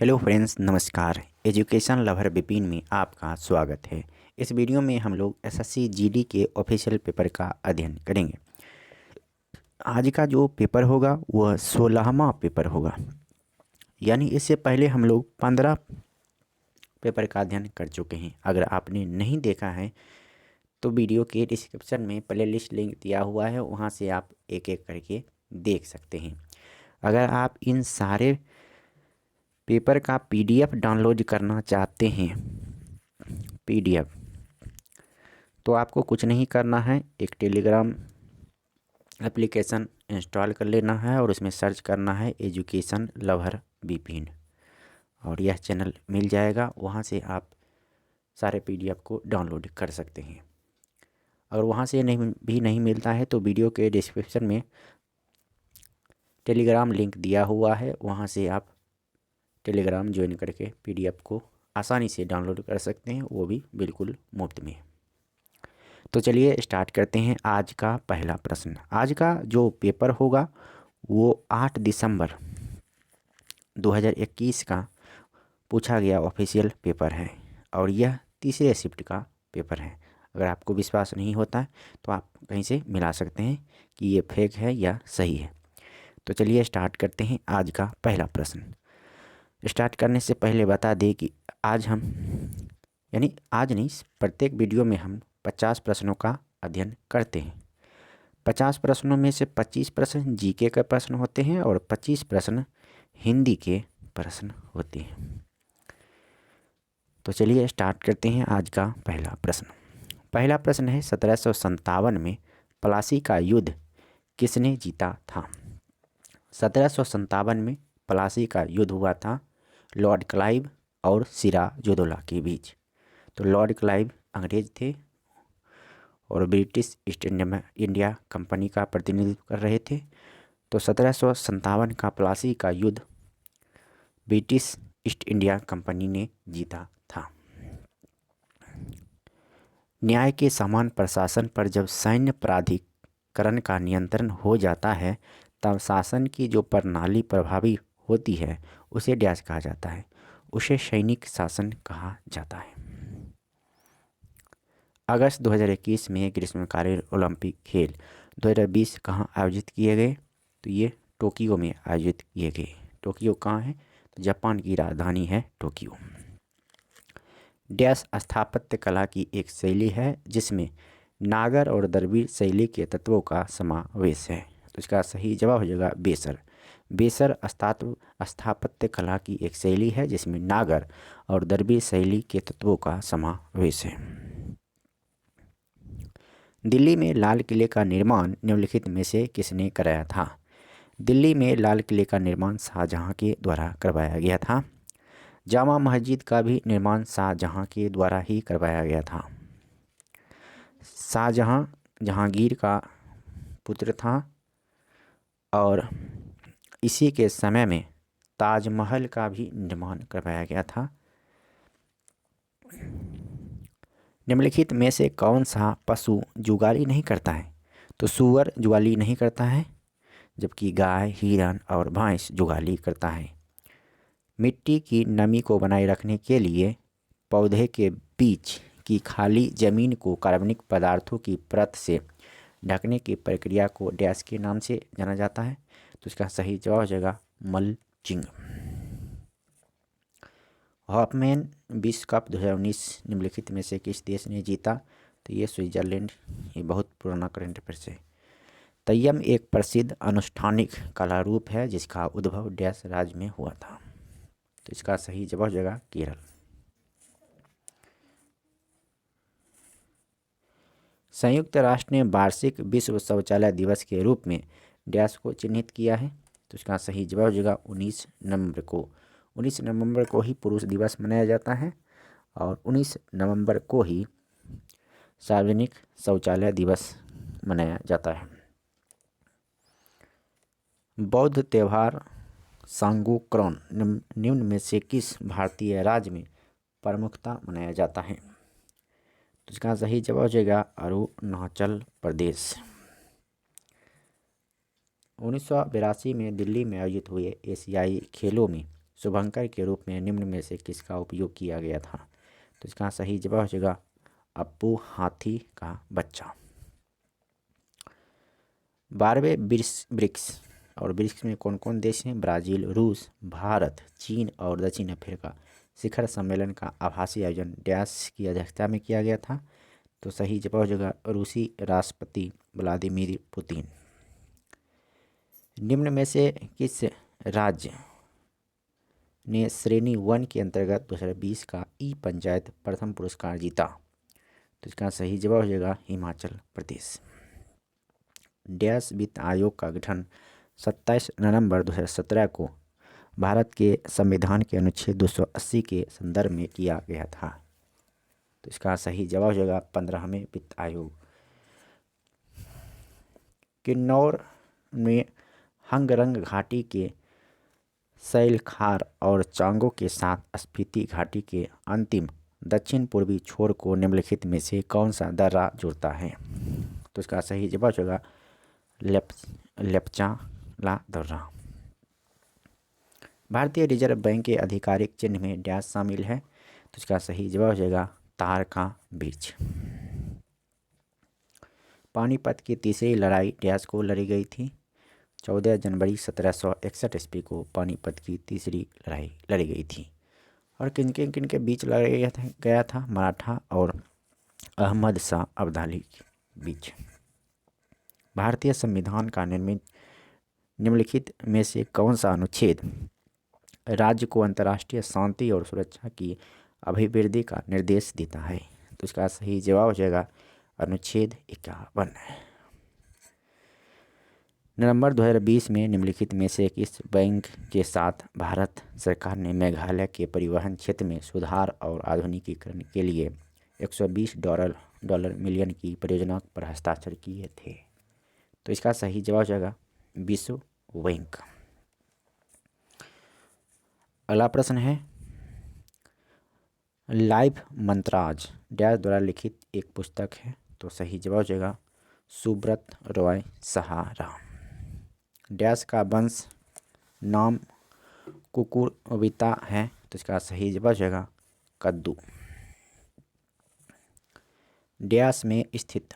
Hello friends, नमस्कार। Education lover Vipin में आपका स्वागत है। इस वीडियो में हम लोग एसएससी जीडी के ऑफिशियल पेपर का अध्ययन करेंगे। आज का जो पेपर होगा वह 16वां पेपर होगा, यानी इससे पहले हम लोग 15 पेपर का अध्ययन कर चुके हैं। अगर आपने नहीं देखा है तो वीडियो के डिस्क्रिप्शन में प्लेलिस्ट लिंक दिया हुआ है, वहाँ से आप एक एक करके देख सकते हैं। अगर आप इन सारे पेपर का पीडीएफ डाउनलोड करना चाहते हैं, पीडीएफ, तो आपको कुछ नहीं करना है। एक टेलीग्राम एप्लीकेशन इंस्टॉल कर लेना है और उसमें सर्च करना है एजुकेशन लवर विपिन, और यह चैनल मिल जाएगा। वहाँ से आप सारे पीडीएफ को डाउनलोड कर सकते हैं। अगर वहाँ से नहीं मिलता है तो वीडियो के डिस्क्रिप्शन में टेलीग्राम लिंक दिया हुआ है, वहाँ से आप टेलीग्राम ज्वाइन करके पीडीएफ को आसानी से डाउनलोड कर सकते हैं, वो भी बिल्कुल मुफ्त में। तो चलिए स्टार्ट करते हैं आज का पहला प्रश्न। आज का जो पेपर होगा वो 8 दिसंबर 2021 का पूछा गया ऑफिशियल पेपर है, और यह तीसरे शिफ्ट का पेपर है। अगर आपको विश्वास नहीं होता है तो आप कहीं से मिला सकते हैं कि ये फेक है या सही है। तो चलिए स्टार्ट करते हैं आज का पहला प्रश्न। स्टार्ट करने से पहले बता दें कि आज नहीं, प्रत्येक वीडियो में हम 50 प्रश्नों का अध्ययन करते हैं। 50 प्रश्नों में से 25 प्रश्न जीके के प्रश्न होते हैं और 25 प्रश्न हिंदी के प्रश्न होते हैं। तो चलिए स्टार्ट करते हैं आज का पहला प्रश्न। पहला प्रश्न है, 1757 में प्लासी का युद्ध किसने जीता था? 1757 में प्लासी का युद्ध हुआ था लॉर्ड क्लाइव और सिराजुद्दौला के बीच। तो लॉर्ड क्लाइव अंग्रेज थे और ब्रिटिश ईस्ट इंडिया कंपनी का प्रतिनिधित्व कर रहे थे। तो 1757 का प्लासी का युद्ध ब्रिटिश ईस्ट इंडिया कंपनी ने जीता था। न्याय के समान प्रशासन पर जब सैन्य प्राधिकरण का नियंत्रण हो जाता है तब शासन की जो प्रणाली प्रभावी होती है उसे डैश कहा जाता है, उसे सैनिक शासन कहा जाता है। अगस्त 2021 में ग्रीष्मकालीन ओलंपिक खेल 2020 कहाँ आयोजित किए गए? तो ये टोक्यो में आयोजित किए गए। टोक्यो कहाँ है? तो जापान की राजधानी है टोक्यो। डैश स्थापत्य कला की एक शैली है जिसमें नागर और द्रविड़ शैली के तत्वों का समावेश है। तो इसका सही जवाब हो जाएगा बेसर। बेसर स्थापत्य कला की एक शैली है जिसमें नागर और द्रविड़ शैली के तत्वों का समावेश है। दिल्ली में लाल किले का निर्माण निम्नलिखित में से किसने कराया था? दिल्ली में लाल किले का निर्माण शाहजहां के द्वारा करवाया गया था। जामा मस्जिद का भी निर्माण शाहजहां के द्वारा ही करवाया गया था। शाहजहां जहांगीर का पुत्र था और इसी के समय में ताजमहल का भी निर्माण करवाया गया था। निम्नलिखित में से कौन सा पशु जुगाली नहीं करता है? तो सूअर जुगाली नहीं करता है, जबकि गाय, हिरन और भैंस जुगाली करता है। मिट्टी की नमी को बनाए रखने के लिए पौधे के बीच की खाली जमीन को कार्बनिक पदार्थों की परत से ढकने की प्रक्रिया को डैश के नाम से जाना जाता है। तो इसका सही जवाब हो जाएगा मल्चिंग। हॉफमैन विश्व कप 2019 निम्नलिखित में से किस देश ने जीता? तो ये स्विट्जरलैंड। ये बहुत पुराना करंट अफेयर्स है। तय्यम एक प्रसिद्ध अनुष्ठानिक कला रूप है जिसका उद्भव डैश राज्य में हुआ था। तो इसका सही जवाब हो जाएगा केरल। संयुक्त राष्ट्र ने वार्षिक विश्व शौचालय दिवस के रूप में डैश को चिन्हित किया है। तो इसका सही जवाब हो जाएगा 19 नवंबर को। 19 नवंबर को ही पुरुष दिवस मनाया जाता है और 19 नवंबर को ही सार्वजनिक शौचालय दिवस मनाया जाता है। बौद्ध त्यौहार सांगोक्रान निम्न में से किस भारतीय राज्य में प्रमुखता मनाया जाता है? तो इसका सही जवाब हो जाएगा अरुणाचल प्रदेश। 1982 में दिल्ली में आयोजित हुए एशियाई खेलों में शुभंकर के रूप में निम्न में से किसका उपयोग किया गया था? तो इसका सही जवाब हो जाएगा अप्पू हाथी का बच्चा। 12वें ब्रिक्स, और ब्रिक्स में कौन कौन देश हैं? ब्राज़ील, रूस, भारत, चीन और दक्षिण अफ्रीका। शिखर सम्मेलन का आभासी आयोजन डैश की अध्यक्षता में किया गया था? तो सही जवाब हो जाएगा रूसी राष्ट्रपति व्लादिमीर पुतिन। निम्न में से किस राज्य ने श्रेणी 1 के अंतर्गत 2020 का ई पंचायत प्रथम पुरस्कार जीता? तो इसका सही जवाब हो जाएगा हिमाचल प्रदेश। डैश वित्त आयोग का गठन 27 नवंबर 2017 को भारत के संविधान के अनुच्छेद 280 के संदर्भ में किया गया था? तो इसका सही जवाब हो जाएगा 15वें वित्त आयोग। किन्नौर में हंगरंग घाटी के सैलखार और चांगो के साथ स्पीति घाटी के अंतिम दक्षिण पूर्वी छोर को निम्नलिखित में से कौन सा दर्रा जोड़ता है? तो इसका सही जवाब होगा लेप्चाला दर्रा। भारतीय रिजर्व बैंक के आधिकारिक चिन्ह में डैश शामिल है? तो इसका सही जवाब हो जाएगा तार का वृक्ष। पानीपत की तीसरी लड़ाई डैश को लड़ी गई थी? 14 जनवरी 1761 ईस्वी को पानीपत की तीसरी लड़ाई लड़ी गई थी। और किन किन के बीच लड़ा गया था? मराठा और अहमद शाह अब्दाली के बीच। भारतीय संविधान का निम्नलिखित में से कौन सा अनुच्छेद राज्य को अंतर्राष्ट्रीय शांति और सुरक्षा की अभिवृद्धि का निर्देश देता है? तो इसका सही जवाब हो जाएगा अनुच्छेद 51। नवंबर 2020 में निम्नलिखित में से किस बैंक के साथ भारत सरकार ने मेघालय के परिवहन क्षेत्र में सुधार और आधुनिकीकरण के लिए $120 मिलियन की परियोजना पर हस्ताक्षर किए थे? तो इसका सही जवाब हो जाएगा विश्व बैंक। अगला प्रश्न है लाइव मंत्राज डैश द्वारा लिखित एक पुस्तक है? तो सही जवाब हो जाएगा सुब्रत रॉय सहारा। डैश का वंश नाम कुकुरविता है? तो इसका सही जवाब हो जाएगा कद्दू। डैश में स्थित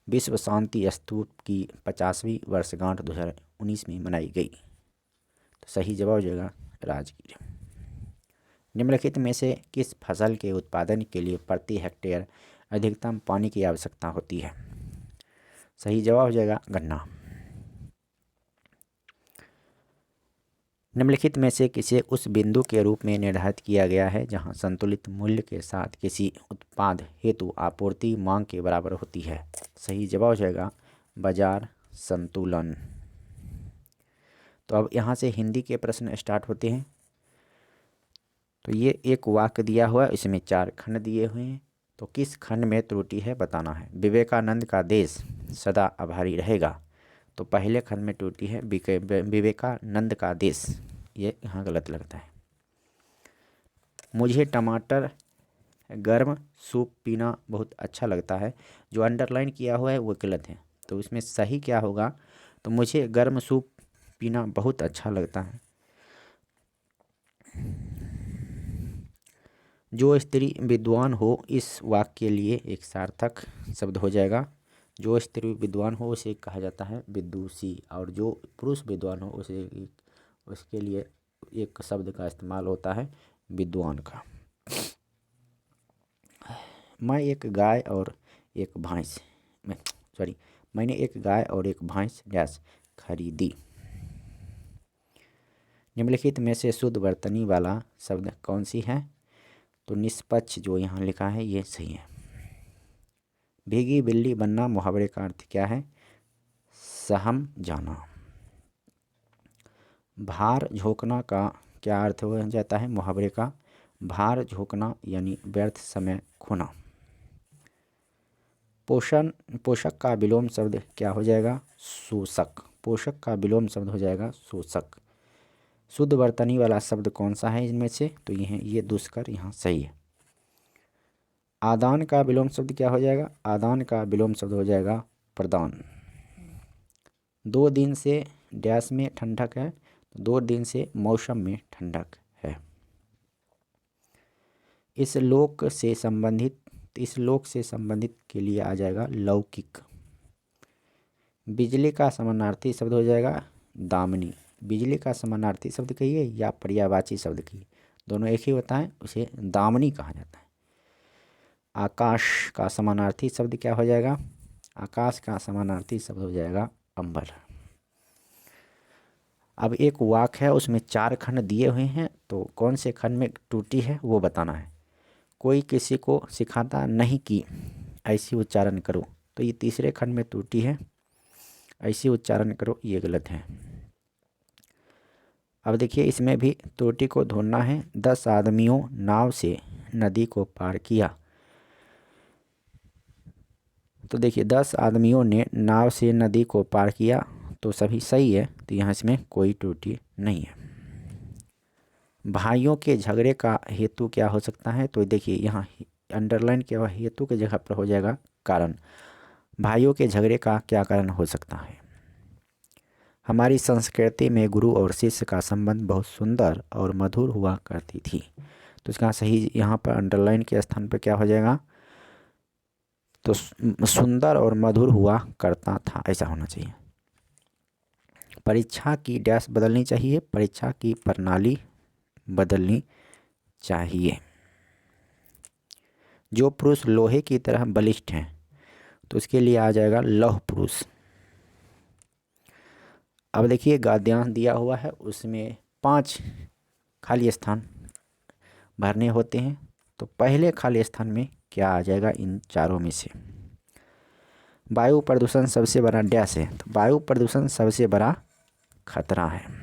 विश्व शांति स्तूप की 50वीं वर्षगांठ 2019 में मनाई गई? तो सही जवाब हो जाएगा राजगीर। निम्नलिखित में से किस फसल के उत्पादन के लिए प्रति हेक्टेयर अधिकतम पानी की आवश्यकता होती है? सही जवाब हो जाएगा गन्ना। निम्नलिखित में से किसे उस बिंदु के रूप में निर्धारित किया गया है जहां संतुलित मूल्य के साथ किसी उत्पाद हेतु आपूर्ति मांग के बराबर होती है? सही जवाब हो जाएगा बाजार संतुलन। तो अब यहाँ से हिंदी के प्रश्न स्टार्ट होते हैं। तो ये एक वाक्य दिया हुआ है, इसमें 4 खंड दिए हुए हैं। तो किस खंड में त्रुटि है बताना है। विवेकानंद का देश सदा आभारी रहेगा। तो पहले खंड में त्रुटि है विवेकानंद का देश, ये यहाँ गलत लगता है। मुझे टमाटर गर्म सूप पीना बहुत अच्छा लगता है, जो अंडरलाइन किया हुआ है वो गलत है। तो इसमें सही क्या होगा? तो मुझे गर्म सूप पीना बहुत अच्छा लगता है। जो स्त्री विद्वान हो, इस वाक्य के लिए एक सार्थक शब्द हो जाएगा। जो स्त्री विद्वान हो उसे कहा जाता है विदुषी, और जो पुरुष विद्वान हो उसके लिए एक शब्द का इस्तेमाल होता है विद्वान का। मैंने एक गाय और एक भैंस डैश खरीदी। निम्नलिखित में से शुद्ध वर्तनी वाला शब्द कौन सी है? तो निष्पक्ष जो यहाँ लिखा है ये सही है। भीगी बिल्ली बनना मुहावरे का अर्थ क्या है? सहम जाना। भार झोंकना का क्या अर्थ हो जाता है मुहावरे का? भार झोंकना यानी व्यर्थ समय खोना। पोषक का विलोम शब्द क्या हो जाएगा? शोषक। पोषक का विलोम शब्द हो जाएगा शोषक। शुद्ध वर्तनी वाला शब्द कौन सा है इनमें से? तो ये दुष्कर यहाँ सही है। आदान का विलोम शब्द क्या हो जाएगा? आदान का विलोम शब्द हो जाएगा प्रदान। 2 दिन से डैश में ठंडक है? तो 2 दिन से मौसम में ठंडक है। इस लोक से संबंधित के लिए आ जाएगा लौकिक। बिजली का समानार्थी शब्द हो जाएगा दामिनी। बिजली का समानार्थी शब्द कहिए या पर्यायवाची शब्द कहिए, दोनों एक ही होता है, उसे दामिनी कहा जाता है। आकाश का समानार्थी शब्द क्या हो जाएगा? आकाश का समानार्थी शब्द हो जाएगा अंबर। अब एक वाक्य है, उसमें 4 खंड दिए हुए हैं, तो कौन से खंड में त्रुटि है वो बताना है। कोई किसी को सिखाता नहीं कि ऐसी उच्चारण करो, तो ये तीसरे खंड में त्रुटि है, ऐसी उच्चारण करो, ये गलत है। अब देखिए इसमें भी त्रुटि को ढूंढना है। 10 आदमियों नाव से नदी को पार किया, तो देखिए 10 आदमियों ने नाव से नदी को पार किया, तो सभी सही है, तो यहाँ इसमें कोई त्रुटि नहीं है। भाइयों के झगड़े का हेतु क्या हो सकता है? तो देखिए यहाँ अंडरलाइन किया हुआ हेतु के जगह पर हो जाएगा कारण। भाइयों के झगड़े का क्या कारण हो सकता है? हमारी संस्कृति में गुरु और शिष्य का संबंध बहुत सुंदर और मधुर हुआ करती थी, तो इसका सही यहाँ पर अंडरलाइन के स्थान पर क्या हो जाएगा? तो सुंदर और मधुर हुआ करता था, ऐसा होना चाहिए। परीक्षा की डैश बदलनी चाहिए, परीक्षा की प्रणाली बदलनी चाहिए। जो पुरुष लोहे की तरह बलिष्ठ हैं, तो इसके लिए आ जाएगा लौह पुरुष। अब देखिए गद्यांश दिया हुआ है, उसमें 5 खाली स्थान भरने होते हैं, तो पहले खाली स्थान में क्या आ जाएगा इन चारों में से? वायु प्रदूषण सबसे बड़ा डैश है, तो वायु प्रदूषण सबसे बड़ा खतरा है।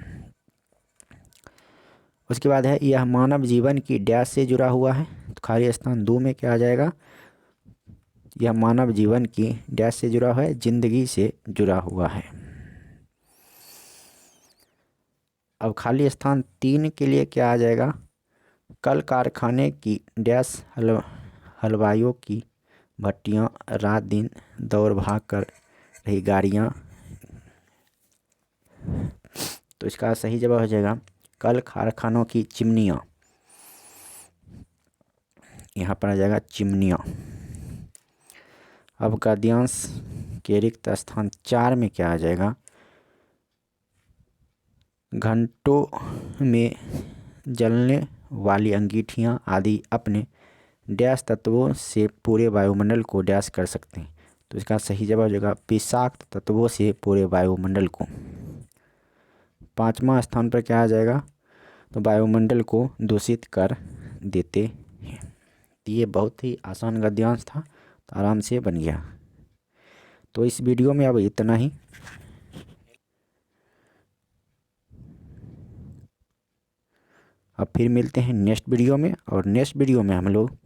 उसके बाद है यह मानव जीवन की डैश से जुड़ा हुआ है, तो खाली स्थान 2 में क्या आ जाएगा? यह मानव जीवन की डैश से जुड़ा हुआ है, जिंदगी से जुड़ा हुआ है। अब खाली स्थान 3 के लिए क्या आ जाएगा? कल कारखाने की डैश हलवाइयों की भट्टियाँ, रात दिन दौड़ भाग कर रही गाड़ियाँ, तो इसका सही जवाब हो जाएगा कल कारखानों की चिमनियाँ। यहाँ पर आ जाएगा चिमनियाँ। अब गद्यांश के रिक्त स्थान 4 में क्या आ जाएगा? घंटों में जलने वाली अंगीठियाँ आदि अपने डैश तत्वों से पूरे वायुमंडल को डैश कर सकते हैं, तो इसका सही जवाब हो जाएगा विषाक्त तत्वों से पूरे वायुमंडल को। 5वां स्थान पर क्या आ जाएगा? तो वायुमंडल को दूषित कर देते हैं। ये बहुत ही आसान गद्यांश था, तो आराम से बन गया। तो इस वीडियो में अब इतना ही। अब फिर मिलते हैं नेक्स्ट वीडियो में, और नेक्स्ट वीडियो में हम लोग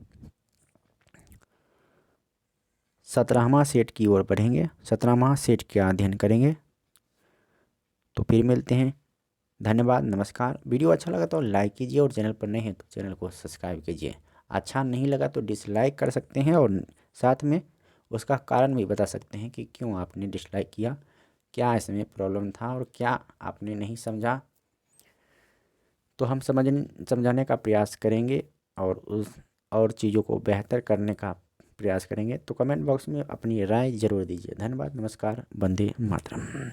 17वां सेट की ओर बढ़ेंगे, 17वां सेट का अध्ययन करेंगे। तो फिर मिलते हैं। धन्यवाद, नमस्कार। वीडियो अच्छा लगा तो लाइक कीजिए, और चैनल पर नए हैं तो चैनल को सब्सक्राइब कीजिए। अच्छा नहीं लगा तो डिसलाइक कर सकते हैं, और साथ में उसका कारण भी बता सकते हैं कि क्यों आपने डिसलाइक किया, क्या इसमें प्रॉब्लम था और क्या आपने नहीं समझा। तो हम समझाने का प्रयास करेंगे, और चीज़ों को बेहतर करने का प्रयास करेंगे। तो कमेंट बॉक्स में अपनी राय ज़रूर दीजिए। धन्यवाद, नमस्कार, वंदे मातरम।